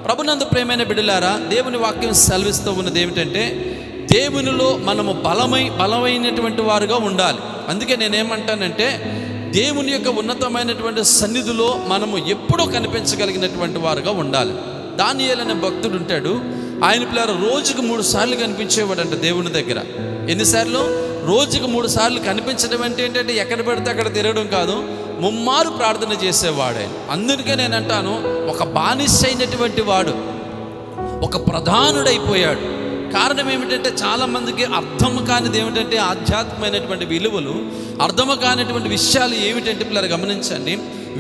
ప్రభునందు ప్రియమైన బిడ్డలారా, దేవుని వాక్యం సెలవిస్తూ ఉన్నది ఏమిటంటే, దేవునిలో మనము బలమైనటువంటి వారుగా ఉండాలి. అందుకే నేనేమంటానంటే, దేవుని యొక్క ఉన్నతమైనటువంటి సన్నిధిలో మనము ఎప్పుడూ కనిపించగలిగినటువంటి వారుగా ఉండాలి. దానియేలు అనే భక్తుడు ఉంటాడు. ఆయన పిల్లలు రోజుకు 3 సార్లు కనిపించేవాడంట దేవుని దగ్గర. ఎన్నిసార్లు? రోజుకు 3 సార్లు కనిపించడం అంటే ఏంటంటే, ఎక్కడ పడితే అక్కడ తిరగడం కాదు, ముమ్మారు ప్రార్థన చేసేవాడే. అందుకే నేను అంటాను, ఒక బానిస అయినటువంటి వాడు ఒక ప్రధానుడైపోయాడు. కారణం ఏమిటంటే, చాలామందికి అర్థం కానిది ఏమిటంటే, ఆధ్యాత్మికమైనటువంటి విలువలు, అర్థం కానిటువంటి విషయాలు ఏమిటంటే పిల్లలు గమనించండి.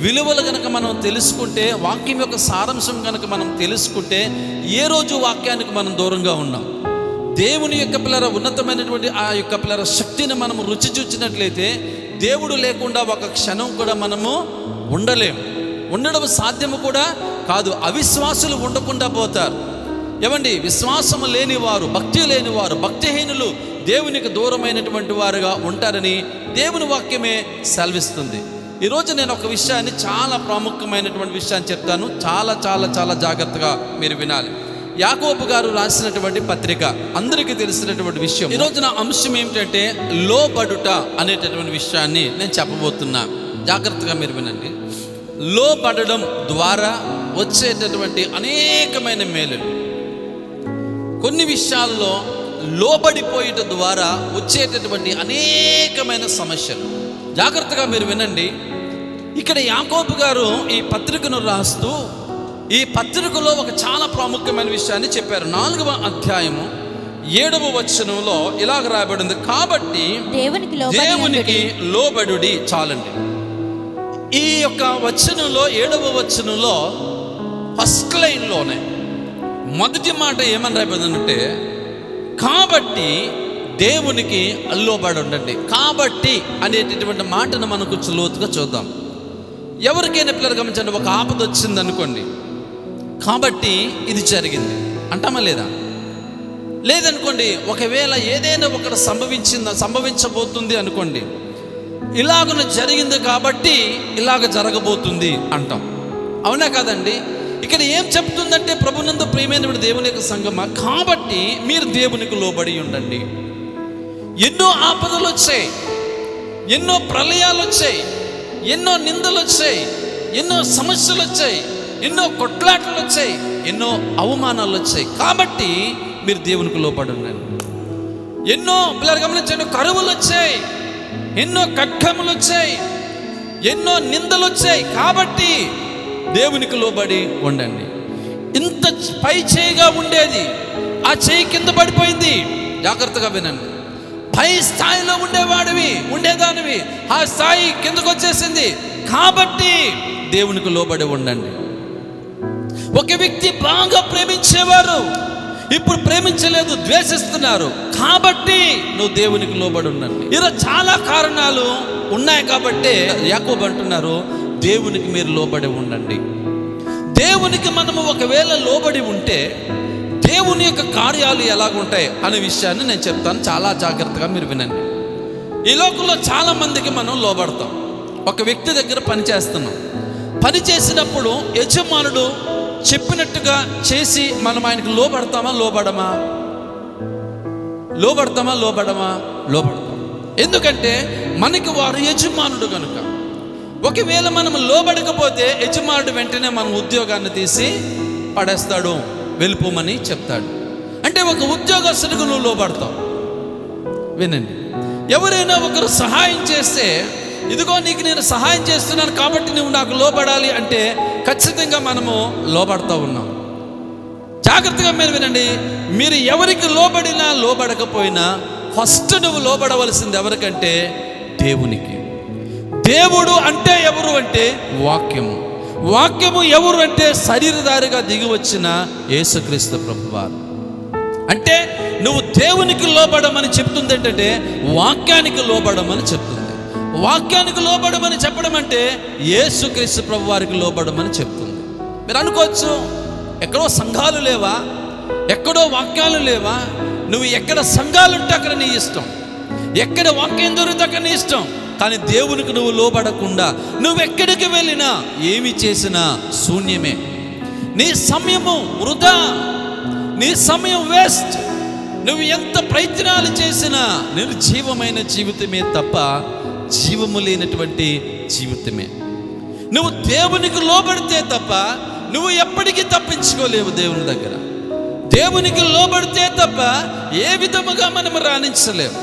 విలువలు కనుక మనం తెలుసుకుంటే, వాక్యం యొక్క సారాంశం కనుక మనం తెలుసుకుంటే, ఏ రోజు వాక్యానికి మనం దూరంగా ఉన్నాం. దేవుని యొక్క పిల్లల ఉన్నతమైనటువంటి ఆ యొక్క పిల్లల శక్తిని మనము రుచి చూచినట్లయితే, దేవుడు లేకుండా ఒక క్షణం కూడా మనము ఉండలేము. ఉండడం సాధ్యము కూడా కాదు. అవిశ్వాసులు ఉండకుండా పోతారు. ఏమండి, విశ్వాసము లేనివారు, భక్తి లేనివారు, భక్తిహీనులు దేవునికి దూరమైనటువంటి వారుగా ఉంటారని దేవుని వాక్యమే సెలవిస్తుంది. ఈరోజు నేను ఒక విషయాన్ని, చాలా ప్రాముఖ్యమైనటువంటి విషయాన్ని చెప్తాను. చాలా చాలా చాలా జాగ్రత్తగా మీరు వినాలి. యాకోబు గారు రాసినటువంటి పత్రిక, అందరికీ తెలిసినటువంటి విషయం. ఈరోజు నా అంశం ఏమిటంటే, లోబడుట అనేటటువంటి విషయాన్ని నేను చెప్పబోతున్నా. జాగ్రత్తగా మీరు వినండి. లోబడడం ద్వారా వచ్చేటటువంటి అనేకమైన మేలులు, కొన్ని విషయాల్లో లోబడిపోయేట ద్వారా వచ్చేటటువంటి అనేకమైన సమస్యలు. జాగ్రత్తగా మీరు వినండి. ఇక్కడ యాకోబు గారు ఈ పత్రికను రాస్తూ, ఈ పత్రికలో ఒక చాలా ప్రాముఖ్యమైన విషయాన్ని చెప్పారు. 4వ అధ్యాయము 7వ వచనంలో ఇలాగ రాయబడింది, కాబట్టి దేవునికి లోబడుడి. చాలండి. ఈ యొక్క వచనంలో, 7వ వచనంలో ఫస్ట్ లైన్లోనే మొదటి మాట ఏమని రాయబడిందంటే, కాబట్టి దేవునికి లోబడి ఉండండి. కాబట్టి అనేటటువంటి మాటను మనం కొంచెం లోతుగా చూద్దాం. ఎవరికైనా పిల్లలు గమనించండి, ఒక ఆపద వచ్చింది అనుకోండి, కాబట్టి ఇది జరిగింది అంటామా లేదా? లేదనుకోండి, ఒకవేళ ఏదైనా ఒకటి సంభవించబోతుంది అనుకోండి, ఇలాగ జరిగింది కాబట్టి ఇలాగ జరగబోతుంది అంటాం. అవునా కాదండి? ఇక్కడ ఏం చెప్తుందంటే, ప్రభునందు ప్రియమైన దేవుని యొక్క సంగమా, కాబట్టి మీరు దేవునికి లోబడి ఉండండి. ఎన్నో ఆపదలు వచ్చాయి, ఎన్నో ప్రళయాలు వచ్చాయి, ఎన్నో నిందలు వచ్చాయి, ఎన్నో సమస్యలు వచ్చాయి, ఎన్నో కొట్లాటలు వచ్చాయి, ఎన్నో అవమానాలు వచ్చాయి. కాబట్టి మీరు దేవునికి లోబడి ఉండండి. ఎన్నో పిల్లలు గమనించండి, కరువులు వచ్చాయి, ఎన్నో ఖడ్గములు వచ్చాయి, ఎన్నో నిందలు వచ్చాయి. కాబట్టి దేవునికి లోబడి ఉండండి. ఇంత పై చేయిగా ఉండేది, ఆ చేయి కింద పడిపోయింది. జాగ్రత్తగా వినండి. పై స్థాయిలో ఉండేదానివి, ఆ స్థాయి కిందకు వచ్చేసింది. కాబట్టి దేవునికి లోబడి ఉండండి. ఒక వ్యక్తి బాగా ప్రేమించేవారు, ఇప్పుడు ప్రేమించలేదు, ద్వేషిస్తున్నారు. కాబట్టి నువ్వు దేవునికి లోబడి ఉండండి. ఇలా చాలా కారణాలు ఉన్నాయి. కాబట్టి యాకోబు అంటున్నారు, దేవునికి మీరు లోబడి ఉండండి. దేవునికి మనము ఒకవేళ లోబడి ఉంటే దేవుని యొక్క కార్యాలు ఎలాగుంటాయి అనే విషయాన్ని నేను చెప్తాను. చాలా జాగ్రత్తగా మీరు వినండి. ఈ లోకంలో చాలా మందికి మనం లోబడతాం. ఒక వ్యక్తి దగ్గర పని చేస్తున్నాం. పని చేసినప్పుడు యజమానుడు చెప్పినట్టుగా చేసి మనం ఆయనకు లోబడతామా? లోబడతాం. ఎందుకంటే మనకి వారు యజమానుడు కనుక. ఒకవేళ మనం లోబడకపోతే యజమానుడు వెంటనే మన ఉద్యోగాన్ని తీసి పడేస్తాడు, వెళ్ళిపోమని చెప్తాడు. అంటే ఒక ఉద్యోగస్తుడికి నువ్వు లోబడతావు. వినండి, ఎవరైనా ఒకరు సహాయం చేస్తే, ఇదిగో నీకు నేను సహాయం చేస్తున్నాను కాబట్టి నువ్వు నాకు లోబడాలి అంటే ఖచ్చితంగా మనము లోబడతా ఉన్నాం. జాగ్రత్తగా మీరు వినండి. మీరు ఎవరికి లోబడినా లోబడకపోయినా ఫస్ట్ నువ్వు లోబడవలసింది ఎవరికంటే దేవునికి. దేవుడు అంటే ఎవరు అంటే వాక్యము ఎవరు అంటే శరీరధారిగా దిగి వచ్చిన యేసుక్రీస్తు ప్రభువారు. అంటే నువ్వు దేవునికి లోబడమని చెప్తుంది ఏంటంటే వాక్యానికి లోబడమని చెప్తుంది. వాక్యానికి లోబడమని చెప్పడం అంటే యేసుక్రీస్తు ప్రభువారికి లోబడమని చెప్తుంది. మీరు అనుకోవచ్చు, ఎక్కడో సంఘాలు లేవా, ఎక్కడో వాక్యాలు లేవా? నువ్వు ఎక్కడ సంఘాలు ఉంటే అక్కడ నీ ఇష్టం, ఎక్కడ వాక్యం దొరికితే అక్కడ నీ ఇష్టం. కానీ దేవునికి నువ్వు లోబడకుండా నువ్వెక్కడికి వెళ్ళినా ఏమి చేసినా శూన్యమే. నీ సమయము వృధా, నీ సమయం వేస్ట్. నువ్వు ఎంత ప్రయత్నాలు చేసినా నిర్జీవమైన జీవితమే తప్ప జీవము లేనటువంటి జీవితమే. నువ్వు దేవునికి లోబడితే తప్ప నువ్వు ఎప్పటికీ తప్పించుకోలేవు దేవుని దగ్గర. దేవునికి లోబడితే తప్ప ఏ విధముగా మనము రాణించలేము,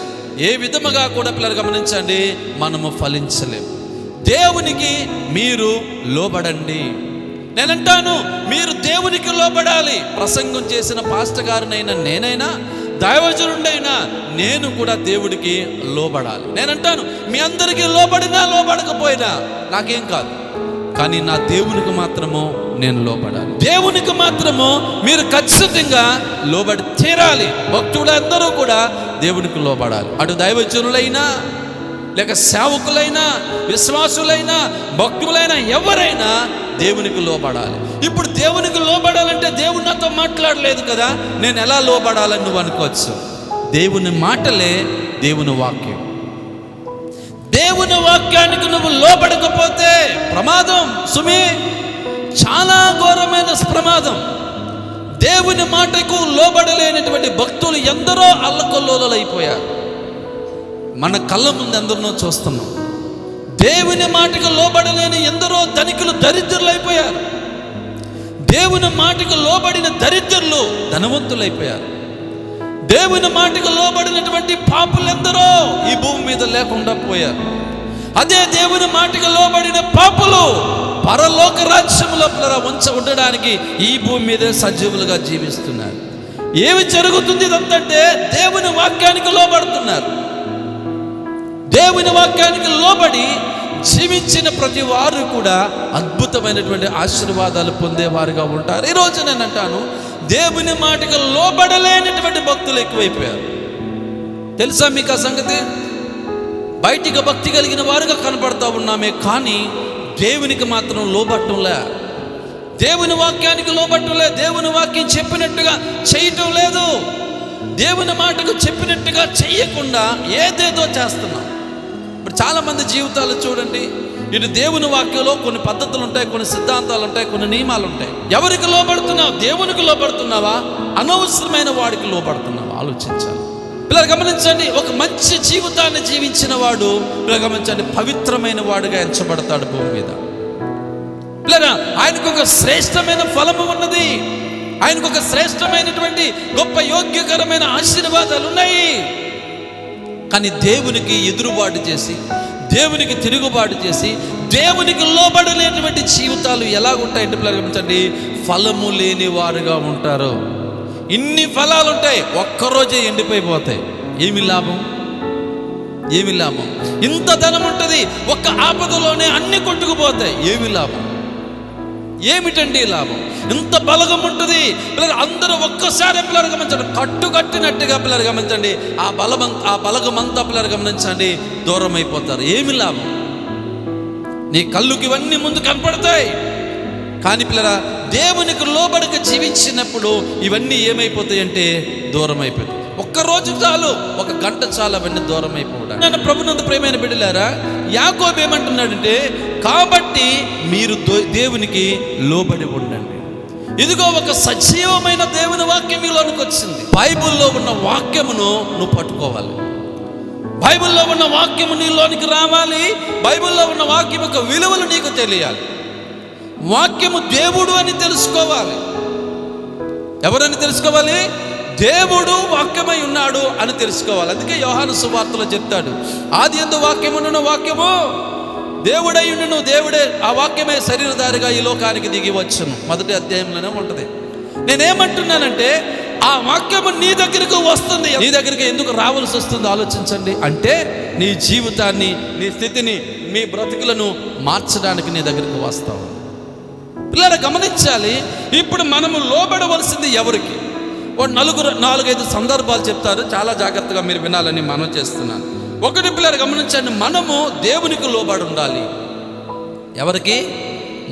ఏ విధముగా కూడా పిల్లలు గమనించండి, మనము ఫలించలేము. దేవునికి మీరు లోబడండి. నేనంటాను, మీరు దేవునికి లోబడాలి. ప్రసంగం చేసిన పాస్టర్ గారినైనా, నేనైనా, దైవజనుడైనా, నేను కూడా దేవుడికి లోబడాలి. నేనంటాను, మీ అందరికీ లోబడినా లోబడకపోయినా నాకేం కాదు, కానీ నా దేవునికి మాత్రము నేను లోబడాలి. దేవునికి మాత్రము మీరు ఖచ్చితంగా లోబడి తీరాలి. భక్తులందరూ కూడా దేవునికి లోబడాలి. అటు దైవజనులైనా, లేక సేవకులైనా, విశ్వాసులైనా, భక్తులైనా, ఎవరైనా దేవునికి లోబడాలి. ఇప్పుడు దేవునికి లోబడాలంటే దేవుడు నాతో మాట్లాడలేదు కదా, నేను ఎలా లోబడాలని నువ్వు అనుకోవచ్చు. దేవుని మాటలే దేవుని వాక్యం. దేవుని వాక్యానికి నువ్వు లోబడకపోతే ప్రమాదం సుమి, చాలా ఘోరమైన ప్రమాదం. దేవుని మాటకు లోబడలేనటువంటి భక్తులు ఎందరో అల్లకల్లోలైపోయారు. మన కళ్ళ ముందు ఎందరినో చూస్తున్నాం. దేవుని మాటకు లోబడలేని ఎందరో ధనికులు దరిద్రులైపోయారు. దేవుని మాటకు లోబడిన దరిద్రులు ధనవంతులైపోయారు. దేవుని మాటకు లోబడినటువంటి పాపులు ఎందరో ఈ భూమి మీద లేకుండా పోయారు. అదే దేవుని మాటకు లోబడిన పాపులు పరలోక రాజ్యములో ఉండడానికి ఈ భూమి మీదే సజీవులుగా జీవిస్తున్నారు. ఏమి జరుగుతుంది ఇదంటే దేవుని వాక్యానికి లోబడుతున్నారు. దేవుని వాక్యానికి లోబడి జీవించిన ప్రతి వారు కూడా అద్భుతమైనటువంటి ఆశీర్వాదాలు పొందేవారుగా ఉంటారు. ఈరోజు నేను అంటాను, దేవుని మాటకు లోబడలేనటువంటి భక్తులు ఎక్కువైపోయారు. తెలుసా మీకు ఆ సంగతి? బయటికి భక్తి కలిగిన వారుగా కనపడతా ఉన్నామే, కానీ దేవునికి మాత్రం లోబట్టంలే. దేవుని వాక్యానికి లోబట్టంలే. దేవుని వాక్యం చెప్పినట్టుగా చేయటం లేదు. దేవుని మాటకు చెప్పినట్టుగా చెయ్యకుండా ఏదేదో చేస్తున్నాం. ఇప్పుడు చాలామంది జీవితాలు చూడండి, ఇటు దేవుని వాక్యంలో కొన్ని పద్ధతులు ఉంటాయి, కొన్ని సిద్ధాంతాలు ఉంటాయి, కొన్ని నియమాలు ఉంటాయి. ఎవరికి లోబడుతున్నావు? దేవునికి లోబడుతున్నావా? అనవసరమైన వాడికి లోబడుతున్నావా? ఆలోచించాలి. పిల్లలు గమనించండి, ఒక మంచి జీవితాన్ని జీవించిన వాడు, పిల్లలు గమనించండి, పవిత్రమైన వాడుగా ఎంచబడతాడు భూమి మీద. పిల్లగా ఆయనకు ఒక శ్రేష్టమైన ఫలము ఉన్నది. ఆయనకు ఒక శ్రేష్టమైనటువంటి గొప్ప యోగ్యకరమైన ఆశీర్వాదాలు ఉన్నాయి. కానీ దేవునికి ఎదురుబాటు చేసి, దేవునికి తిరుగుబాటు చేసి, దేవునికి లోబడలేనటువంటి జీవితాలు ఎలాగుంటాయంటే పిల్లలు గమనించండి, ఫలము లేని వారుగా ఉంటారు. ఇన్ని ఫలాలు ఉంటాయి, ఒక్కరోజే ఎండిపోయిపోతాయి. ఏమి లాభం? ఏమి లాభం? ఇంత ధనం ఉంటుంది, ఒక్క ఆపదలోనే అన్ని కొట్టుకుపోతాయి. ఏమి లాభం? ఏమిటండి లాభం? ఇంత బలగం ఉంటుంది, పిల్లలు అందరూ ఒక్కసారి పిల్లలు గమనించండి, కట్టుకట్టినట్టుగా పిల్లలు గమనించండి, ఆ బలగమంతా పిల్లలు గమనించండి దూరం అయిపోతారు. ఏమి లాభం? నీ కళ్ళుకి ఇవన్నీ ముందు కనపడతాయి, కానీ పిల్లరా దేవునికి లోబడక జీవించినప్పుడు ఇవన్నీ ఏమైపోతాయి అంటే దూరం అయిపోతాయి. ఒక్కరోజు చాలు, ఒక గంట చాలు అవన్నీ దూరం అయిపోవడం. నన్ను ప్రభునందు ప్రేమైన బిడ్డలారా, యాకోబు ఏమంటున్నాడంటే, కాబట్టి మీరు దేవునికి లోబడి ఉండండి. ఇదిగో ఒక సజీవమైన దేవుని వాక్యం మీలోనికి వచ్చింది. బైబిల్లో ఉన్న వాక్యమును నువ్వు పట్టుకోవాలి. బైబిల్లో ఉన్న వాక్యము నీలోనికి రావాలి. బైబిల్లో ఉన్న వాక్యం యొక్క విలువలు నీకు తెలియాలి. వాక్యము దేవుడు అని తెలుసుకోవాలి. ఎవరని తెలుసుకోవాలి? దేవుడు వాక్యమై ఉన్నాడు అని తెలుసుకోవాలి. అందుకే యోహాను సువార్తలో చెప్తాడు, ఆదియందు వాక్యమును, వాక్యము దేవుడై ఉండును, దేవుడే ఆ వాక్యమే శరీరధారిగా ఈ లోకానికి దిగి వచ్చును. మొదటి అధ్యాయంలోనే ఉంటుంది. నేనేమంటున్నానంటే, ఆ వాక్యము నీ దగ్గరకు వస్తుంది. నీ దగ్గరికి ఎందుకు రావాల్సి వస్తుందో ఆలోచించండి. అంటే నీ జీవితాన్ని, నీ స్థితిని, మీ బ్రతుకులను మార్చడానికి నీ దగ్గరికి వస్తావు. పిల్లలు గమనించాలి, ఇప్పుడు మనము లోబడవలసింది ఎవరికి? ఓ 4-5 సందర్భాలు చెప్తారు, చాలా జాగ్రత్తగా మీరు వినాలని మనం చేస్తున్నాను. ఒకటి పిల్లలు గమనించండి, మనము దేవునికి లోబడి ఉండాలి. ఎవరికి?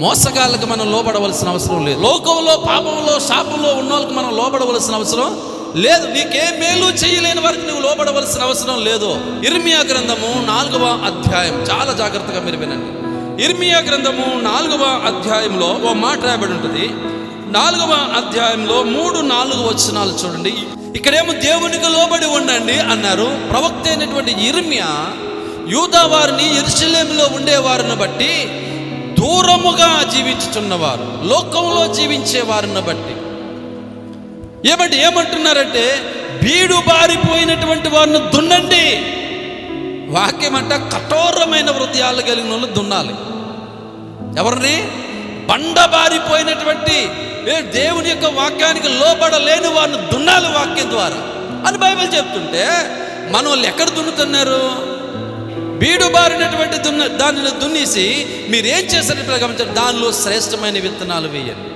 మోసగాళ్ళకి మనం లోబడవలసిన అవసరం లేదు. లోకంలో, పాపంలో, శాపంలో ఉన్న వాళ్ళకి మనం లోబడవలసిన అవసరం లేదు. నీకే మేలు చేయలేని వారికి నువ్వు లోబడవలసిన అవసరం లేదు. ఇర్మియా గ్రంథము 4వ అధ్యాయం, చాలా జాగ్రత్తగా మీరు వినండి. ఇర్మియా గ్రంథము 4వ అధ్యాయంలో ఓ మాట రాయబడి ఉంటుంది. 4వ అధ్యాయంలో 3-4 వచనాలు చూడండి. ఇక్కడేమో దేవునికి లోబడి ఉండండి అన్నారు. ప్రవక్త అయినటువంటి యిర్మీయా యూదా వారిని యెరూషలేములో ఉండేవారిని బట్టి, దూరముగా జీవించుచున్నవారు, లోకంలో జీవించే వారిని బట్టి ఏమంటున్నారంటే బీడు బారిపోయినటువంటి వారిని దున్నండి. వాక్యం అంట కఠోరమైన హృదయాలు కలిగిన వాళ్ళు దున్నాలి. ఎవరిని? బండబారిపోయినటువంటి దేవుని యొక్క వాక్యానికి లోబడలేని వారిని దున్నాలి వాక్యం ద్వారా అని బైబిల్ చెప్తుంటే, మన వాళ్ళు ఎక్కడ దున్నుతున్నారు? బీడు బారినటువంటి దానిని దున్నేసి మీరేం చేశారంటే గమనించారు, దానిలో శ్రేష్టమైన విత్తనాలు వేయండి.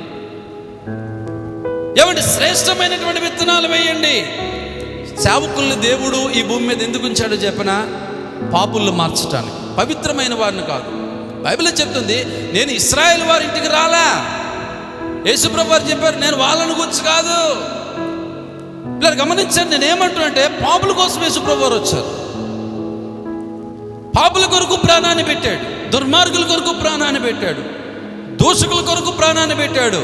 ఏమంటే శ్రేష్టమైనటువంటి విత్తనాలు వేయండి. సేవకుల్ని దేవుడు ఈ భూమి మీద ఎందుకు ఉంచాడో చెప్పనా? పాపులను మార్చడానికి, పవిత్రమైన వారిని కాదు. బైబిల్ చెప్తుంది, నేను ఇశ్రాయేల్ వారి ఇంటికి రాలా. యేసుప్రభు వారు చెప్పారు, నేను వాళ్ళని గురించి కాదు. ఇలా గమనించండి, నేనేమంటున్నానంటే పాపుల కోసం యేసుప్రభు వారు వచ్చారు. పాపుల కొరకు ప్రాణాన్ని పెట్టాడు, దుర్మార్గుల కొరకు ప్రాణాన్ని పెట్టాడు, దోషకుల కొరకు ప్రాణాన్ని పెట్టాడు.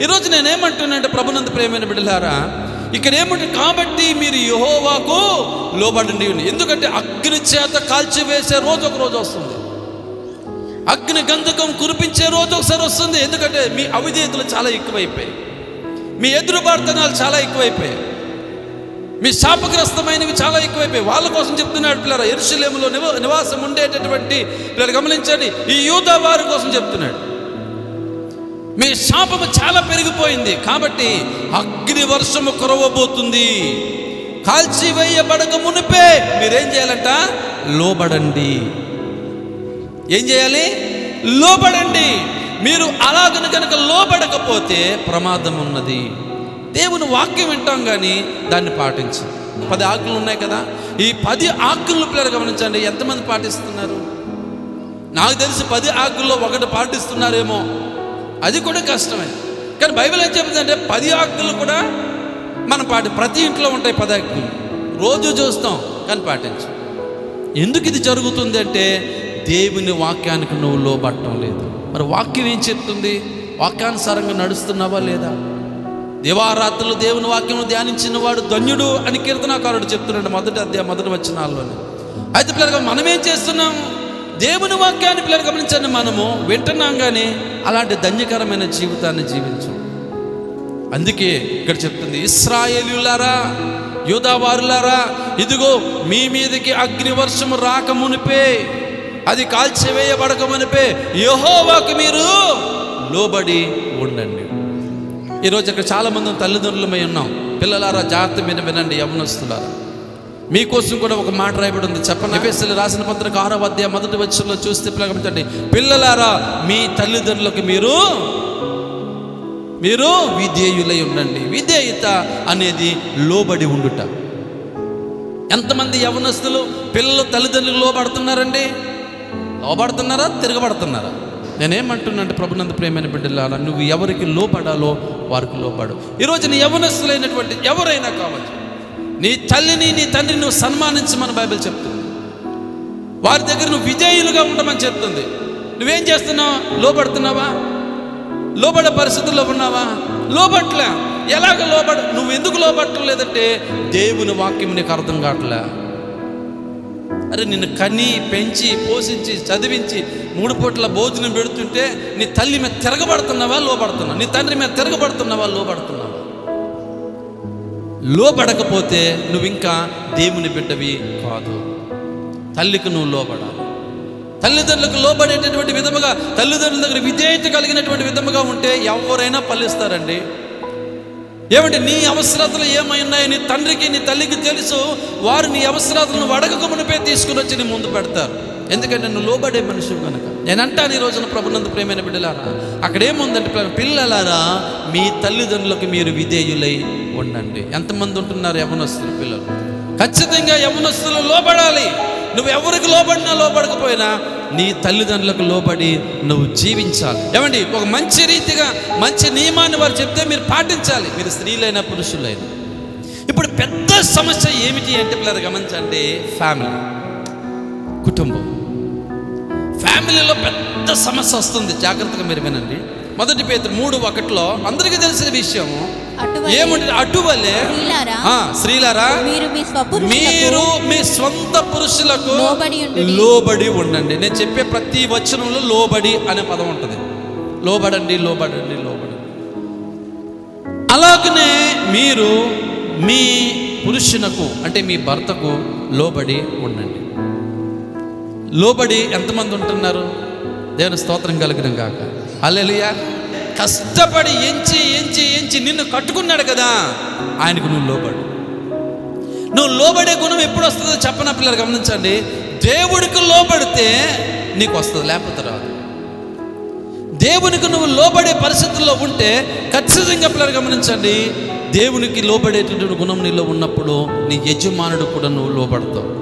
ఈరోజు నేనేమంటున్నానంటే ప్రభునందు ప్రియమైన బిడ్డలారా, ఇక్కడ ఏమంటే కాబట్టి మీరు యెహోవాకు లోబడండి. ఎందుకంటే అగ్ని చేత కాల్చివేసే రోజు ఒక రోజు వస్తుంది, అగ్ని గంధకం కురిపించే రోజు ఒకసారి వస్తుంది. ఎందుకంటే మీ అవిధేయతలు చాలా ఎక్కువైపోయాయి, మీ ఎదురుబాటుతనాలు చాలా ఎక్కువైపోయాయి, మీ శాపగ్రస్తమైనవి చాలా ఎక్కువైపోయాయి. వాళ్ళ కోసం చెప్తున్నాడు పిల్లరా, యెరూషలేములో నివాసం ఉండేటటువంటి పిల్లలు గమనించండి, ఈ యూదా వారి కోసం చెప్తున్నాడు. మీ శాపము చాలా పెరిగిపోయింది కాబట్టి అగ్ని వర్షము కురవబోతుంది. కాల్చివేయబడక మునిపే మీరేం చేయాలంట? లోబడండి. ఏం చేయాలి? లోబడండి. మీరు అలాగను కనుక లోబడకపోతే ప్రమాదం ఉన్నది. దేవుని వాక్యం వింటాం కానీ దాన్ని పాటించం. 10 ఆజ్ఞలు ఉన్నాయి కదా, ఈ 10 ఆజ్ఞలు పిల్లలు గమనించండి, ఎంతమంది పాటిస్తున్నారు? నాకు తెలిసి 10 ఆజ్ఞల్లో 1 పాటిస్తున్నారేమో, అది కూడా కష్టమే. కానీ బైబిల్ ఏం చెప్తుందంటే 10 ఆజ్ఞలు కూడా మనం ప్రతి ఇంట్లో ఉంటాయి. 10 ఆజ్ఞలు రోజు చూస్తాం కానీ పాటించం. ఎందుకు ఇది జరుగుతుంది అంటే దేవుని వాక్యానికి నువ్వు లోబడటం లేదు. మరి వాక్యం ఏం చెప్తుంది? వాక్యానుసారంగా నడుస్తున్నావా లేదా? దివారాత్రులు దేవుని వాక్యం ధ్యానించిన వాడు ధన్యుడు అని కీర్తనాకారుడు చెప్తున్నాడు 1వ అధ్యాయం 1వ వచనాల్లోనే. అయితే పిల్లలుగా మనం ఏం చేస్తున్నాము? దేవుని వాక్యాన్ని పిల్లలు గమనించండి, మనము వింటున్నాం కానీ అలాంటి ధన్యకరమైన జీవితాన్ని జీవించం. అందుకే ఇక్కడ చెప్తుంది, ఇశ్రాయేలీయులారా, యూదావారులారా, ఇదిగో మీ మీదకి అగ్ని వర్షము రాక మునిపే, అది కాల్చివేయబడక మునిపే యెహోవాకు మీరు లోబడి ఉండండి. ఈరోజు ఇక్కడ చాలామంది తల్లిదండ్రులమై ఉన్నాం. పిల్లలారా జాగ్రత్త మీద వినండి, యవ్వనస్తులారా, మీకోసం కూడా ఒక మాట రాయబడి ఉంది. చెప్పండి, ఎఫెసీయులకు రాసిన పత్రిక 6వ అధ్యాయం 1వ వచనంలో చూస్తే గమనించండి, పిల్లలారా మీ తల్లిదండ్రులకు మీరు విధేయులై ఉండండి. విధేయత అనేది లోబడి ఉండుట. ఎంతమంది యవ్వనస్తులు పిల్లలు తల్లిదండ్రులకు లోబడుతున్నారండి? లోబడుతున్నారా? తిరగబడుతున్నారా? నేనేమంటున్నా అంటే ప్రభునందు ప్రియమైన బిడ్డలారా, నువ్వు ఎవరికి లోబడాలో వారికి లోబడు. ఈరోజు నీ యవ్వనస్తులైనటువంటి ఎవరైనా కావచ్చు, నీ తల్లిని నీ తండ్రిని నువ్వు సన్మానించమని బైబిల్ చెప్తుంది. వారి దగ్గర నువ్వు విధేయులుగా ఉండమని చెప్తుంది. నువ్వేం చేస్తున్నావు? లోబడుతున్నావా? లోబడే పరిస్థితుల్లో ఉన్నావా? లోబట్లే. ఎలాగ నువ్వు ఎందుకు లోబడటం లేదంటే దేవుని వాక్యం నీకు అర్థం కావట్లే. అరే నిన్ను కని పెంచి పోషించి చదివించి 3 పూట్ల భోజనం పెడుతుంటే నీ తల్లి మీద తిరగబడుతున్నావా? లోబడుతున్నావా? నీ తండ్రి మీద తిరగబడుతున్నావా? లోబడుతున్నావా? లోబడకపోతే నువ్వు ఇంకా దేవుని బిడ్డవి కాదు. తల్లికి నువ్వు లోబడాలి. తల్లిదండ్రులకు లోబడేటటువంటి విధముగా, తల్లిదండ్రుల దగ్గర విధేయత కలిగినటువంటి విధముగా ఉంటే ఎవరైనా ఫలిస్తారండి. ఏమంటే నీ అవసరతలు ఏమై ఉన్నాయో నీ తండ్రికి నీ తల్లికి తెలుసు. వారు నీ అవసరతలను అడగక మునిపే తీసుకుని వచ్చి నీ ముందు పెడతారు. ఎందుకంటే నువ్వు లోబడే మనిషి కనుక. నేనంటాను ఈ రోజున ప్రభునందు ప్రియమైన బిడ్డలారా, అక్కడ ఏముందంటే పిల్లలారా మీ తల్లిదండ్రులకు మీరు విధేయులై ఉండండి. ఎంతమంది ఉంటున్నారు యవ్వనస్తులు పిల్లలు? ఖచ్చితంగా యవ్వనస్తులు లోబడాలి. నువ్వు ఎవరికి లోబడినా లోబడకపోయినా నీ తల్లిదండ్రులకు లోబడి నువ్వు జీవించాలి. ఏమండి, ఒక మంచి రీతిగా మంచి నియమాన్ని వారు చెప్తే మీరు పాటించాలి, మీరు స్త్రీలైనా పురుషులైనా. ఇప్పుడు పెద్ద సమస్య ఏమిటి అంటే పిల్లలు గమనించండి, ఫ్యామిలీ, కుటుంబం. ఫ్యామిలీలో పెద్ద సమస్య వస్తుంది. జాగ్రత్తగా మీరు వినండి. మొదటి పేతురు 3:1 అందరికీ తెలిసిన విషయం ఏమంటే, అటువలే స్త్రీలారా మీరు మీ స్వంత పురుషులకు లోబడి ఉండండి. నేను చెప్పే ప్రతి వచనంలో లోబడి అనే పదం ఉంటుంది. లోబడండి, లోబడండి, లోబడండి. అలాగనే మీరు మీ పురుషునకు అంటే మీ భర్తకు లోబడి ఉండండి. లోబడి ఎంతమంది ఉంటున్నారు? దేవుని స్తోత్రం కలుగును గాక. హల్లెలూయా. కష్టపడి ఎంచి ఎంచి ఎంచి నిన్ను కట్టుకున్నాడు కదా, ఆయనకు నువ్వు లోబడు. నువ్వు లోబడే గుణం ఎప్పుడు వస్తుందో చెప్పన పిల్లలు గమనించండి. దేవుడికి లోబడితే నీకు వస్తుంది, లేకపోతే రాదు. దేవునికి నువ్వు లోబడే పరిస్థితుల్లో ఉంటే ఖచ్చితంగా పిల్లలు గమనించండి, దేవునికి లోబడేటటువంటి గుణం నీలో ఉన్నప్పుడు నీ యజమానుడు కూడా నువ్వు లోబడతావు.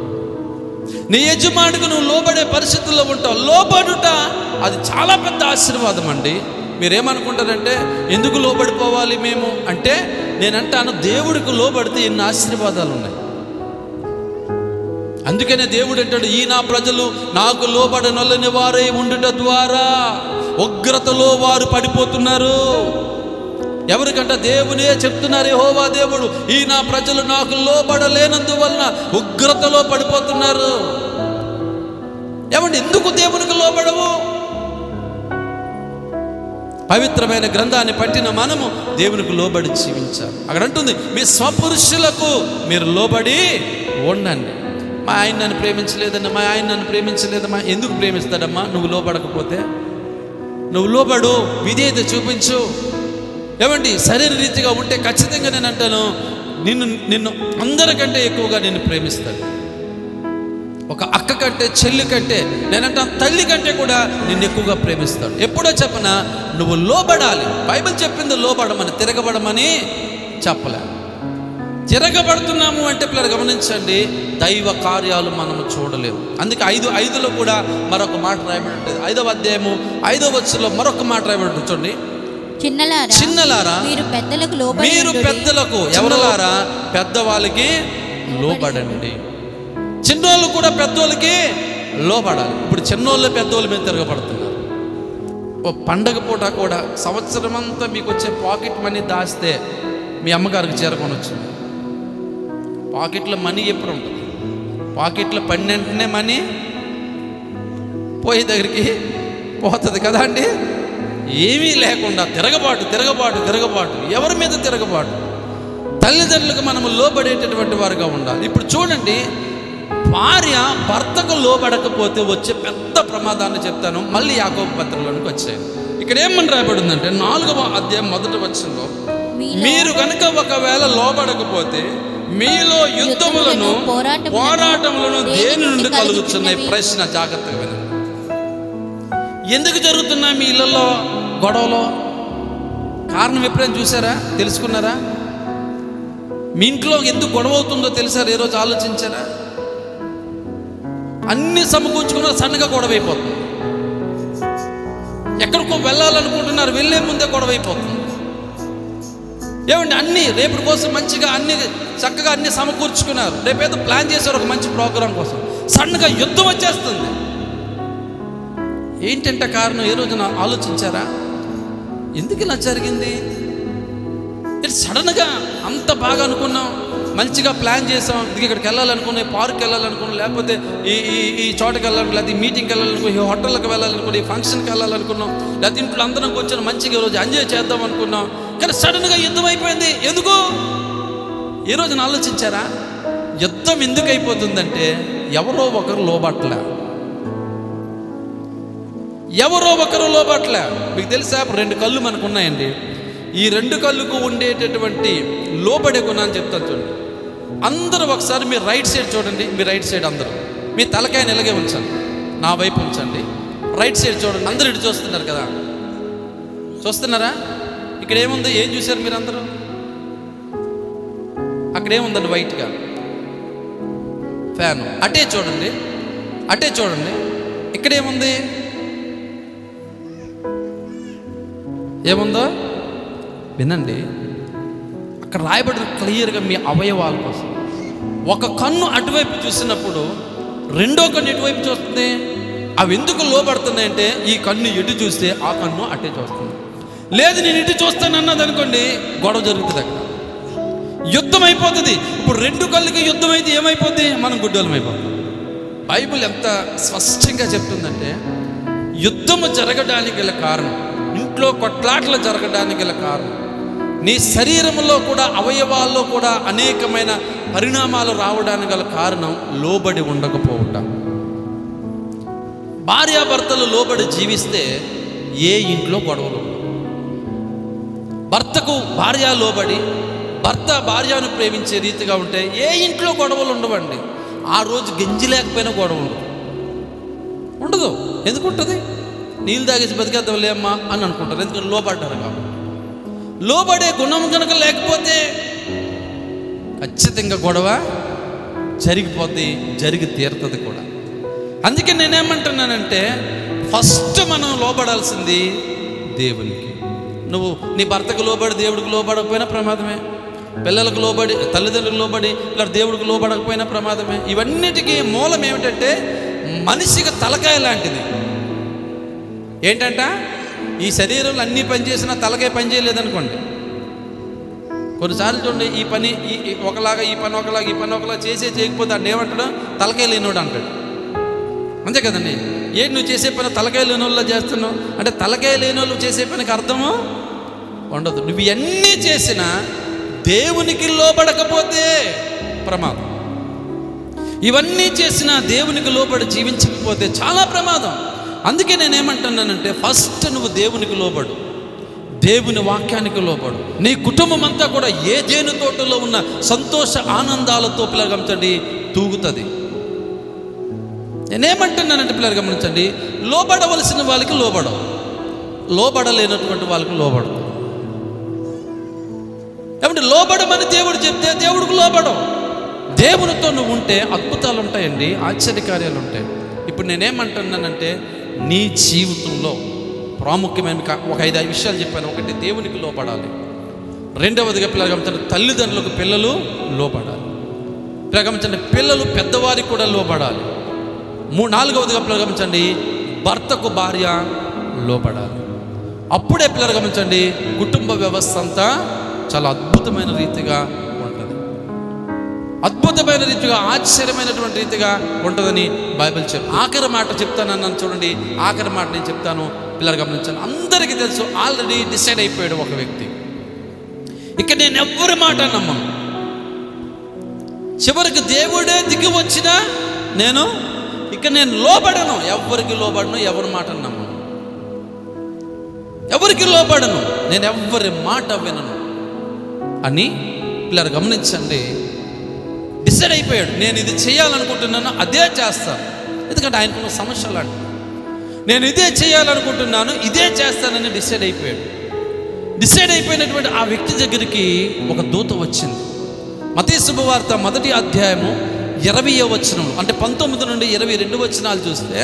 నీ యజమానుడికి నువ్వు లోబడే పరిస్థితుల్లో ఉంటావు. లోబడుట అది చాలా పెద్ద ఆశీర్వాదం అండి. మీరేమనుకుంటారంటే, ఎందుకు లోబడిపోవాలి మేము అంటే, నేనంటాను దేవుడికి లోబడితే ఎన్ని ఆశీర్వాదాలు ఉన్నాయి. అందుకనే దేవుడు అంటాడు, ఈ నా ప్రజలు నాకు లోబడనొల్లని వారై ఉండుట ద్వారా ఉగ్రతలో వారు పడిపోతున్నారు. ఎవరికంట? దేవునే చెప్తున్నారు, యెహోవా దేవుడు, ఈ నా ప్రజలు నాకు లోబడలేనందువలన ఉగ్రతలో పడిపోతున్నారు. ఏమండి, ఎందుకు దేవునికి లోబడవు? పవిత్రమైన గ్రంథాన్ని పట్టిన మనము దేవునికి లోబడి జీవించాలి. అక్కడ అంటుంది, మీ స్వపురుషులకు మీరు లోబడి ఉండండి. మా ఆయన నన్ను ప్రేమించలేదమ్మా, మా ఆయన నన్ను ప్రేమించలేదమ్మా. ఎందుకు ప్రేమిస్తాడమ్మా? నువ్వు లోబడకపోతే. నువ్వు లోబడు, విధేయత చూపించు. ఏమండి, శరీర రీతిగా ఉంటే ఖచ్చితంగా నేను అంటాను, నిన్ను అందరికంటే ఎక్కువగా నేను ప్రేమిస్తాను. ఒక అక్క కంటే, చెల్లి కంటే, నేనంటాను తల్లి కంటే కూడా నిన్ను ఎక్కువగా ప్రేమిస్తాడు. ఎప్పుడో చెప్పనా, నువ్వు లోబడాలి. బైబిల్ చెప్పింది లోబడమని, తిరగబడమని చెప్పలే. తిరగబడుతున్నాము అంటే పిల్లలు గమనించండి, దైవ కార్యాలు మనము చూడలేము. అందుకే 5:5 కూడా మరొక మాట రాయబడి ఉంటుంది. 5వ అధ్యాయము 5వ వచనంలో మరొక మాట రాయబడి ఉంటుంది. చూడండి, చిన్నలారా మీరు పెద్దలకు, ఎవరలారా? పెద్దవాళ్ళకి లోబడండి. చిన్నోళ్ళు కూడా పెద్దోళ్ళకి లోబడాలి. ఇప్పుడు చిన్నోళ్ళు పెద్దోళ్ళ మీద తిరగబడుతున్నారు. ఓ పండగ పూట కూడా సంవత్సరం అంతా మీకు వచ్చే పాకెట్ మనీ దాస్తే మీ అమ్మగారికి చేరకొనొచ్చు. పాకెట్లో మనీ ఎప్పుడు ఉంటుంది? పాకెట్లో పన్నెంటనే మనీ పోయే దగ్గరికి పోతుంది కదా అండి. ఏమీ లేకుండా తిరగబాటు తిరగబాటు తిరగబాటు. ఎవరి మీద తిరగబాటు? తల్లిదండ్రులకు మనము లోబడేటటువంటి వారుగా ఉండాలి. ఇప్పుడు చూడండి, భార్య భర్తకు లోబడకపోతే వచ్చే పెద్ద ప్రమాదాన్ని చెప్తాను. మళ్ళీ యాకోబు పత్రికలోనికి వచ్చాయి. ఇక్కడ ఏమని రాయబడిందంటే 4వ అధ్యాయం 1వ వచనంలో, మీరు కనుక ఒకవేళ లోబడకపోతే మీలో యుద్ధములను పోరాటములను దేని నుండి కలుగుతున్నాయి? ప్రశ్న జాగ్రత్తగా వినండి. ఎందుకు జరుగుతున్నాయి మీ ఇళ్ళల్లో గొడవలో? కారణం ఎప్పుడైనా చూసారా? తెలుసుకున్నారా? మీ ఇంట్లో ఎందుకు గొడవ అవుతుందో తెలుసారా? ఏ రోజు ఆలోచించారా? అన్ని సమకూర్చుకున్నా సన్నగా గొడవ అయిపోతుంది. ఎక్కడికో వెళ్ళాలనుకుంటున్నారు, వెళ్ళే ముందే గొడవ అయిపోతుంది. ఏమండి, అన్ని రేపు కోసం మంచిగా అన్ని చక్కగా అన్ని సమకూర్చుకున్నారు, రేపేదో ప్లాన్ చేశారు ఒక మంచి ప్రోగ్రాం కోసం, సన్నగా యుద్ధం వచ్చేస్తుంది. ఏంటంటే కారణం? ఏ రోజున ఆలోచించారా? ఎందుకు ఇలా జరిగింది? సడన్గా అంత బాగా అనుకున్నాం, మంచిగా ప్లాన్ చేసాం, ఇక్కడికి వెళ్ళాలనుకున్నాం, పార్క్ వెళ్ళాలనుకున్నాం, లేకపోతే ఈ చోటకి వెళ్ళాలనుకున్నాం, లేకపోతే ఈ మీటింగ్కి వెళ్ళాలనుకున్నాం, ఈ హోటల్కి వెళ్ళాలనుకున్నాం, ఈ ఫంక్షన్కి వెళ్ళాలనుకున్నాం, లేకపోతే ఇంట్లో అందరం కూర్చొని మంచిగా ఈరోజు ఎంజాయ్ చేద్దాం అనుకున్నాం. కానీ సడన్గా యుద్ధం అయిపోయింది. ఎందుకు? ఏ రోజున ఆలోచించారా? యుద్ధం ఎందుకు అయిపోతుందంటే ఎవరో ఒకరు లోబట్లే. ఎవరో ఒకరు లోబట్లే. మీకు తెలుసా, 2 కళ్ళు మనకు ఉన్నాయండి. ఈ 2 కళ్ళకు ఉండేటటువంటి లోబడే గుణాన్ని చెప్తాను చూడండి. అందరూ ఒకసారి మీరు రైట్ సైడ్ చూడండి. మీ రైట్సైడ్ అందరూ మీ తలకాయని ఇలాగే ఉంచండి, నా వైపు ఉంచండి. రైట్ సైడ్ చూడండి. అందరూ ఇటు చూస్తున్నారు కదా, చూస్తున్నారా? ఇక్కడ ఏముంది? ఏం చూశారు మీరు అందరూ? అక్కడ ఏముందండి? వైట్గా ఫ్యాను. అటే చూడండి, అటే చూడండి. ఇక్కడ ఏముంది? ఏముందో వినండి. అక్కడ రాయబడిన క్లియర్గా మీ అవయవాల కోసం. ఒక కన్ను అటువైపు చూసినప్పుడు రెండో కన్ను ఎటువైపు చూస్తుంది? అవి ఎందుకు లోబడుతున్నాయంటే ఈ కన్ను ఎటు చూస్తే ఆ కన్ను అటే చూస్తుంది. లేదు నేను ఇటు చూస్తాను అన్నది అనుకోండి, గొడవ జరుగుతుంది, అక్కడ యుద్ధం అయిపోతుంది. ఇప్పుడు రెండు కళ్ళకి యుద్ధం అయితే ఏమైపోద్ది? మనం గుడ్డోలం అయిపోతాం. బైబిల్ ఎంత స్పష్టంగా చెప్తుందంటే, యుద్ధము జరగడానికి గల కారణం, ఇంట్లో కొట్లాటలు జరగడానికి గల కారణం, నీ శరీరంలో కూడా అవయవాల్లో కూడా అనేకమైన పరిణామాలు రావడానికి గల కారణం లోబడి ఉండకపోవట. భార్యాభర్తలు లోబడి జీవిస్తే ఏ ఇంట్లో గొడవలు ఉండవు. భర్తకు భార్య లోబడి, భర్త భార్యను ప్రేమించే రీతిగా ఉంటే ఏ ఇంట్లో గొడవలు ఉండవండి. ఆ రోజు గంజి లేకపోయినా గొడవ ఉండదు. ఎందుకు ఉంటుంది? నీళ్ళు తాగేసి బతికేద్దాంలే అమ్మా అని అనుకుంటారు, ఎందుకంటే లోబడ్డారు కాబట్టి. లోబడే గుణం కనుక లేకపోతే ఖచ్చితంగా గొడవ జరిగిపోద్ది, జరిగి తీరుతుంది కూడా. అందుకే నేనేమంటున్నానంటే, ఫస్ట్ మనం లోబడాల్సింది దేవునికి. నువ్వు నీ భర్తకు లోబడి దేవుడికి లోబడకపోయినా ప్రమాదమే, పిల్లలకు లోబడి తల్లిదండ్రులకు లోబడి ఇలా దేవుడికి లోబడకపోయినా ప్రమాదమే. ఇవన్నిటికీ మూలం ఏమిటంటే, మనిషికి తలకాయ లాంటిది. ఏంటంట, ఈ శరీరంలో అన్నీ పనిచేసినా తలకాయ పని చేయలేదనుకోండి. కొన్నిసార్లు చూడండి, ఈ పని ఒకలాగా, ఈ పని ఒకలాగా, ఈ పని ఒకలాగా చేయకపోతే అన్నీ ఏమంటాడు? తలకాయ లేనోడు అంటాడు. అంతే కదండి. ఏంటి నువ్వు చేసే పని తలకాయ లేనోళ్ళ చేస్తున్నావు అంటే, తలకాయ లేనోళ్ళు చేసే పనికి అర్థము ఉండదు. నువ్వు ఇవన్నీ చేసినా దేవునికి లోబడకపోతే ప్రమాదం. ఇవన్నీ చేసినా దేవునికి లోబడి జీవించకపోతే చాలా ప్రమాదం. అందుకే నేనేమంటున్నానంటే, ఫస్ట్ నువ్వు దేవునికి లోబడు, దేవుని వాక్యానికి లోబడు. నీ కుటుంబం అంతా కూడా ఏ జేను తోటలో ఉన్న సంతోష ఆనందాలతో పిల్లలు గమనించండి తూగుతుంది. నేనేమంటున్నానంటే పిల్లలు గమనించండి, లోబడవలసిన వాళ్ళకి లోబడవు, లోబడలేనటువంటి వాళ్ళకి లోబడవు. కాబట్టి లోబడమని దేవుడు చెప్తే దేవుడికి లోబడవు. దేవునితో నువ్వు ఉంటే అద్భుతాలు ఉంటాయండి, ఆశ్చర్యకార్యాలు ఉంటాయి. ఇప్పుడు నేనేమంటున్నానంటే, నీ జీవితంలో ప్రాముఖ్యమైన ఒక 5 విషయాలు చెప్పాను. ఒకటి, దేవునికి లోబడాలి. రెండవదిగా పిల్లలు గమనించండి, తల్లిదండ్రులకు పిల్లలు లోబడాలి. పిల్లలు గమనించండి, పిల్లలు పెద్దవారికి కూడా లోబడాలి. నాలుగవదిగా పిల్లలు గమనించండి, భర్తకు భార్య లోబడాలి. అప్పుడే పిల్లలు గమనించండి, కుటుంబ వ్యవస్థ అంతా చాలా అద్భుతమైన రీతిగా ఉంటుంది, అద్భుతమైన రీతిగా, ఆశ్చర్యమైనటువంటి రీతిగా ఉంటుందని బైబిల్ ఆఖరి మాట చెప్తానన్నాను చూడండి. ఆఖరి మాట నేను చెప్తాను, పిల్లలు గమనించాను. అందరికీ తెలుసు, ఆల్రెడీ డిసైడ్ అయిపోయాడు ఒక వ్యక్తి, ఇక నేను ఎవరి మాట నమ్మను. చివరికి దేవుడే దిగి వచ్చినా నేను లోబడను, ఎవరికి లోబడను, ఎవరి మాట నమ్మను, ఎవరికి లోబడను, నేను ఎవరి మాట వినను అని పిల్లలు గమనించండి. డిసైడ్ అయిపోయాడు, నేను ఇది చేయాలనుకుంటున్నాను, అదే చేస్తాను. ఎందుకంటే ఆయనకున్న సమస్యలు అంటే, నేను ఇదే చేయాలనుకుంటున్నాను, ఇదే చేస్తానని డిసైడ్ అయిపోయాడు. డిసైడ్ అయిపోయినటువంటి ఆ వ్యక్తి దగ్గరికి ఒక దూత వచ్చింది. మత్తయి శుభవార్త 1వ అధ్యాయము 20వ వచనం, అంటే 19 నుండి 22 వచనాలు చూస్తే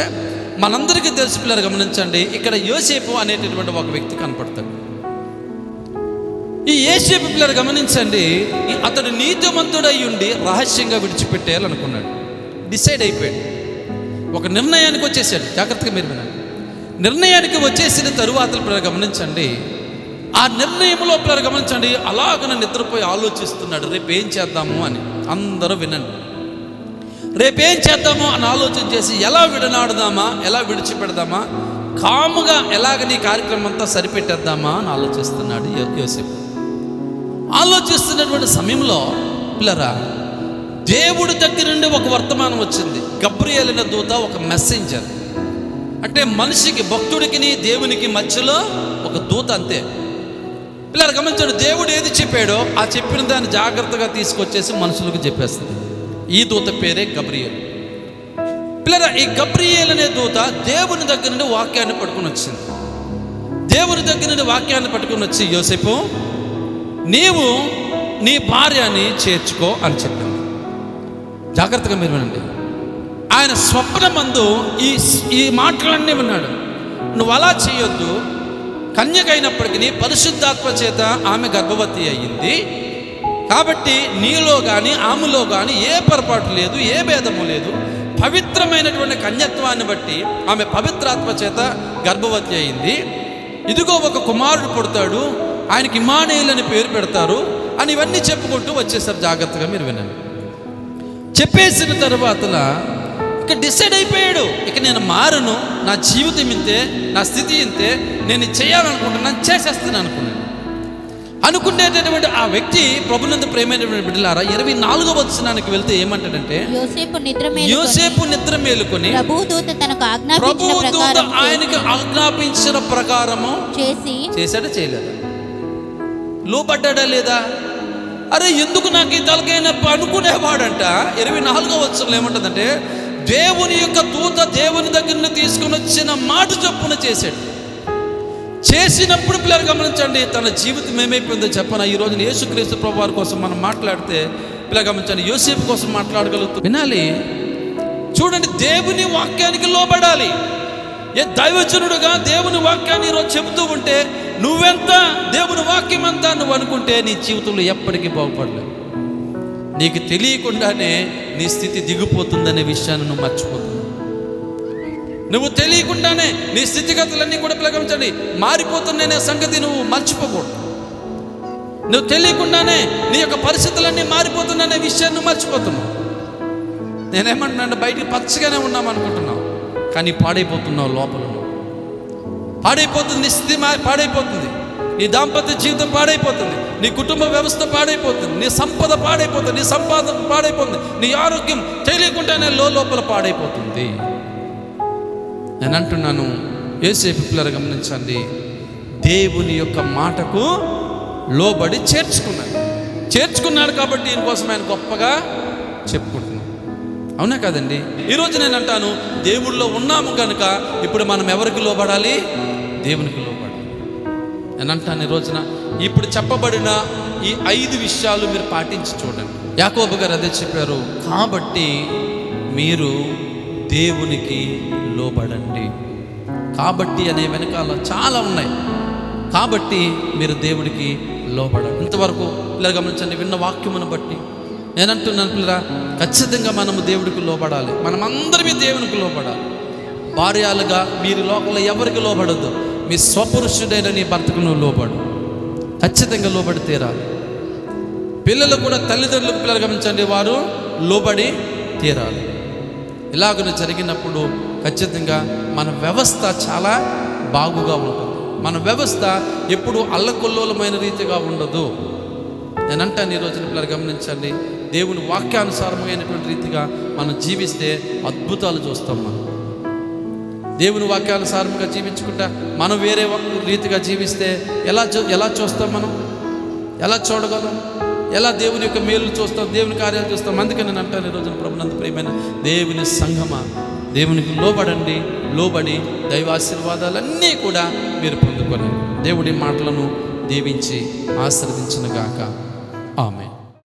మనందరికీ తెలిసి పిల్లలు గమనించండి, ఇక్కడ యోసేపు అనేటటువంటి ఒక వ్యక్తి కనపడతాడు. ఈ యోసేపు పిల్లలు గమనించండి, అతడు నీతిమంతుడై ఉండి రహస్యంగా విడిచిపెట్టేయాలనుకున్నాడు. డిసైడ్ అయిపోయాడు, ఒక నిర్ణయానికి వచ్చేసాడు. జాగ్రత్తగా మీరు వినండి. నిర్ణయానికి వచ్చేసిన తరువాత పిల్లలు గమనించండి, ఆ నిర్ణయంలో పిల్లలు గమనించండి, అలాగన నిద్రపోయి ఆలోచిస్తున్నాడు, రేపు ఏం చేద్దాము అని. అందరూ వినండి, రేపేం చేద్దాము అని ఆలోచన చేసి, ఎలా విడనాడుదామా, ఎలా విడిచిపెడదామా, కాముగా ఎలాగ నీ కార్యక్రమం అంతా సరిపెట్టేద్దామా అని ఆలోచిస్తున్నాడు యోసేపు. ఆలోచిస్తున్నటువంటి సమయంలో పిల్లరా, దేవుడి దగ్గర నుండి ఒక వర్తమానం వచ్చింది. గబ్రియేల్ అనే దూత, ఒక మెసెంజర్. అంటే మనిషికి, భక్తుడికి దేవునికి మధ్యలో ఒక దూత, అంతే. పిల్లలు గమనించండి, దేవుడు ఏది చెప్పాడో ఆ చెప్పిన దాన్ని జాగ్రత్తగా తీసుకొచ్చేసి మనుషులకు చెప్పేస్తుంది. ఈ దూత పేరే గబ్రియేల్. పిల్లరా, ఈ గబ్రియేల్ అనే దూత దేవుని దగ్గర నుండి వాక్యాన్ని పట్టుకుని వచ్చింది. దేవుని దగ్గర నుండి వాక్యాన్ని పట్టుకుని వచ్చి, యోసేపు నీవు నీ భార్యని చేర్చుకో అని చెప్పింది. జాగ్రత్తగా మీరు వినండి. ఆయన స్వప్నమందు ఈ మాటలన్నీ విన్నాడు. నువ్వు అలా చేయొద్దు, కన్యకైనప్పటికీ పరిశుద్ధాత్మ చేత ఆమె గర్భవతి అయ్యింది కాబట్టి నీలో కానీ ఆమెలో కానీ ఏ పొరపాటు లేదు, ఏ భేదము లేదు. పవిత్రమైనటువంటి కన్యత్వాన్ని బట్టి ఆమె పవిత్రాత్మ చేత గర్భవతి అయింది. ఇదిగో ఒక కుమారుడు పుడతాడు, ఆయనకి ఇమ్మానుయేలు అని పేరు పెడతారు అని ఇవన్నీ చెప్పుకుంటూ వచ్చేసారు. జాగ్రత్తగా మీరు వినండి. చెప్పేసిన తర్వాత ఇక డిసైడ్ అయిపోయాడు, ఇక నేను మారను, నా జీవితం ఇంతే, నా స్థితి ఇంతే, నేను చేయాలనుకుంటున్నాను, చేసేస్తాను అనుకునేటటువంటి ఆ వ్యక్తి ప్రభునందు ప్రేమైనటువంటి బిడ్డలారా 24వ వచనానికి వెళ్తే ఏమంటాడంటే, యోసేపు నిద్ర మేలుకొని ప్రభుదూత ఆయనకి ఆజ్ఞాపించిన ప్రకారము చేశాడా చేయలేదా? లోబడ్డా లేదా? అరే ఎందుకు నాకు ఈ తలకైన అనుకునేవాడంట 24వ వచనంలో ఏమంటుందంటే, దేవుని యొక్క దూత దేవుని దగ్గర తీసుకుని వచ్చిన మాట చొప్పున చేశాడు. చేసినప్పుడు పిల్లలు గమనించండి, తన జీవితం ఏమైపోయిందో చెప్పనా? ఈ రోజున యేసుక్రీస్తు ప్రభువారి కోసం మనం మాట్లాడితే పిల్లలు గమనించండి, యోసేపు కోసం మాట్లాడగలుగుతాం. వినాలి, చూడండి, దేవుని వాక్యానికి లోబడాలి. ఏ దైవజనుడుగా దేవుని వాక్యాన్ని ఈరోజు చెబుతూ ఉంటే నువ్వెంత, దేవుని వాక్యం ఎంత నువ్వు అనుకుంటే నీ జీవితంలో ఎప్పటికీ బాగుపడలేవు. నీకు తెలియకుండానే నీ స్థితి దిగిపోతుందనే విషయాన్ని నువ్వు మర్చిపోతున్నావు. నువ్వు తెలియకుండానే నీ స్థితిగతులన్నీ కూడా పిలగమించండి మారిపోతున్నాయనే సంగతి నువ్వు మర్చిపోకూడదు. నువ్వు తెలియకుండానే నీ యొక్క పరిస్థితులన్నీ మారిపోతున్నాయనే విషయాన్ని నువ్వు మర్చిపోతున్నావు. నేనేమంటున్నాను, బయటికి పచ్చగానే ఉన్నాం అనుకుంటున్నావు, కానీ పాడైపోతున్నావు. లోపల పాడైపోతుంది, నీ స్థితి పాడైపోతుంది, నీ దాంపత్య జీవితం పాడైపోతుంది, నీ కుటుంబ వ్యవస్థ పాడైపోతుంది, నీ సంపద పాడైపోతుంది, నీ సంపాదన పాడైపోతుంది, నీ ఆరోగ్యం తెలియకుండానే లోపల పాడైపోతుంది. నేను అంటున్నాను, యేసేపు పిల్లలు గమనించండి, దేవుని యొక్క మాటకు లోబడి చేర్చుకున్నాడు కాబట్టి దీనికోసం ఆయన గొప్పగా చెప్పుకుంటున్నాం. అవునా కదండి? ఈరోజు నేను అంటాను, దేవుళ్ళో ఉన్నాము కనుక ఇప్పుడు మనం ఎవరికి లోబడాలి? దేవునికి లోబడాలి. నేను అంటాను, ఈ రోజున ఇప్పుడు చెప్పబడిన ఈ 5 విషయాలు మీరు పాటించి చూడండి. యాకోబు గారు అదే చెప్పారు, కాబట్టి మీరు దేవునికి లోబడండి. కాబట్టి అనే వెనకాల చాలా ఉన్నాయి. కాబట్టి మీరు దేవుడికి లోబడండి. ఇంతవరకు పిల్లలు గమనించండి, విన్న వాక్యమును బట్టి నేనంటున్నాను పిల్లరా, ఖచ్చితంగా మనము దేవుడికి లోబడాలి. మనం అందరిమీ దేవునికి లోబడాలి. భార్యలుగా మీరు లోకంలో ఎవరికి లోబడద్దు, మీ స్వపురుషుడైన నీ భర్తకు నువ్వు లోబడు, ఖచ్చితంగా లోబడి తీరాలి. పిల్లలు కూడా తల్లిదండ్రులకు పిల్లలు గమనించండి, వారు లోబడి తీరాలి. ఇలాగ జరిగినప్పుడు ఖచ్చితంగా మన వ్యవస్థ చాలా బాగుగా ఉంటుంది. మన వ్యవస్థ ఎప్పుడు అల్లకొల్లోలమైన రీతిగా ఉండదు. నేను అంటాను, ఈ రోజున పిల్లలు గమనించండి, దేవుని వాక్యానుసారమైనటువంటి రీతిగా మనం జీవిస్తే అద్భుతాలు చూస్తాం. మనం దేవుని వాక్యానుసారంగా జీవించుకుంటా మనం వేరే రీతిగా జీవిస్తే ఎలా చూస్తాం? మనం ఎలా చూడగలం? ఎలా దేవుని యొక్క మేలు చూస్తాం, దేవుని కార్యాలు చూస్తాం? అందుకని నేను అంటాను, ఈ రోజున ప్రభునందు ప్రియమైన దేవుని సంఘమా, దేవునికి లోబడండి. లోబడి దైవాశీర్వాదాలన్నీ కూడా మీరు పొందుకోండి. దేవుడి మాటలను దీవించి ఆశీర్వదించును గాక. ఆమేన్.